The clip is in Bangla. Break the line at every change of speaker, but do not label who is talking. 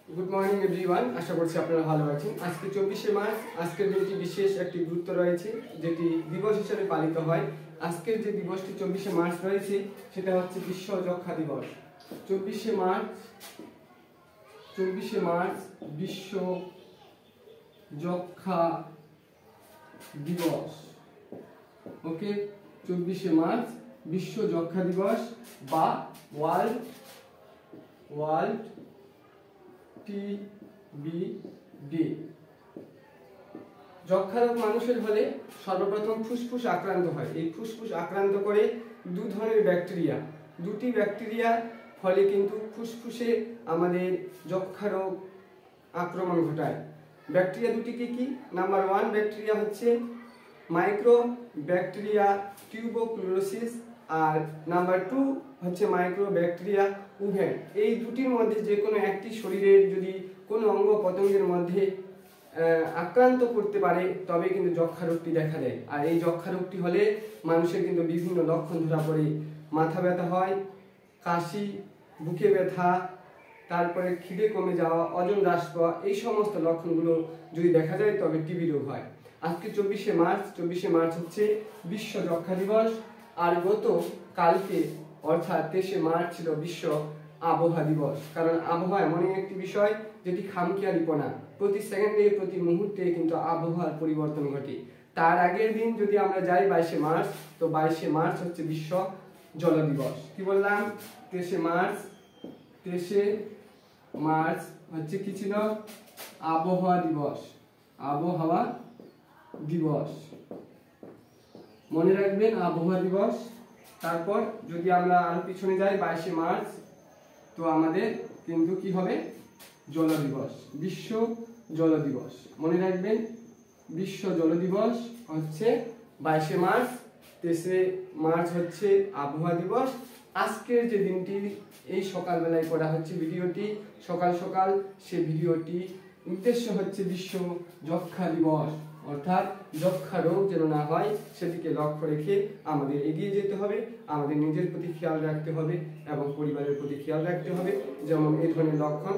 गुड मर्निंग एवरीवन आशा करছি আপনারা ভালো আছেন। আজকে 24শে মার্চ, আজকের দিনটি বিশেষ একটি গুরুত্ব রয়েছে যেটি দিবস হিসেবে পালিত হয়। আজকের যে দিবসটি 24শে মার্চ রয়েছে সেটা হচ্ছে বিশ্ব যক্ষ্মা দিবস। 24শে মার্চ বিশ্ব যক্ষ্মা দিবস। ওকে, 24শে মার্চ বিশ্ব যক্ষ্মা দিবস বা ওয়ার্ল্ড টিবি ডে। যক্ষ্মা রোগ মানুষের হলে সর্বপ্রথম ফুসফুস আক্রান্ত হয়। এই ফুসফুস আক্রান্ত করে দু ধরনের ব্যাকটেরিয়া, দুটি ব্যাকটেরিয়া ফলে কিন্তু ফুসফুসে আমাদের যক্ষ্মা রোগ আক্রমণ ঘটায়। ব্যাকটেরিয়া দুটি কি? নাম্বার 1 ব্যাকটেরিয়া হচ্ছে মাইক্রো ব্যাকটেরিয়া টিউবোক্লোরোসিস আর নাম্বার 2 হচ্ছে মাইক্রো ব্যাকটেরিয়া উভেন। এই দুটির মধ্যে যে কোনো একটি শরীরের যদি কোনো অঙ্গ পতঙ্গের মধ্যে আক্রান্ত করতে পারে তবে কিন্তু যক্ষ্মা রোগটি দেখা দেয়। আর এই যক্ষ্মা রোগটি হলে মানুষের কিন্তু বিভিন্ন লক্ষণ ধরা পড়ে। মাথা ব্যথা হয়, কাশি, বুকে ব্যথা, তারপরে খিদে কমে যাওয়া, ওজন হ্রাস পাওয়া, এই সমস্ত লক্ষণগুলো যদি দেখা যায় তবে টিবি রোগ হয়। আজকে 24শে মার্চ হচ্ছে বিশ্ব যক্ষ্মা দিবস। আর গত কালকে অর্থাৎ 23শে মার্চ ছিল বিশ্ব আবহাওয়া দিবস। কারণ আবহাওয়া এমনই একটি বিষয় যেটি খামখেয়ালিপনা, প্রতি সেকেন্ডে প্রতি মুহূর্তে কিন্তু আবহাওয়ার পরিবর্তন ঘটে। তার আগের দিন যদি আমরা যাই 22শে মার্চ, তো 22শে মার্চ হচ্ছে বিশ্ব জল দিবস। কি বললাম? 23শে মার্চ হচ্ছে কি ছিল? আবহাওয়া দিবস। মনে রাখবেন আবহাওয়া দিবস। তারপর যদি আমরা আরো পিছনে যাই 22শে মার্চ, তো আমাদের কিন্তু কি হবে? জল দিবস, বিশ্ব জল দিবস। মনে রাখবেন বিশ্ব জল দিবস হচ্ছে 22শে মার্চ, 23শে মার্চ হচ্ছে আবহাওয়া দিবস। আজকের যে দিনটি এই সকালবেলায় করা হচ্ছে ভিডিওটি, সকাল সকাল সে ভিডিওটি উদ্দেশ্য হচ্ছে বিশ্ব যক্ষ্মা দিবস, অর্থাৎ যক্ষ্মা রোগ যেন না হয় সেদিকে লক্ষ্য রেখে আমাদের এগিয়ে যেতে হবে। আমাদের নিজের প্রতি খেয়াল রাখতে হবে এবং পরিবারের প্রতি খেয়াল রাখতে হবে। যেমন এই ধরনের লক্ষণ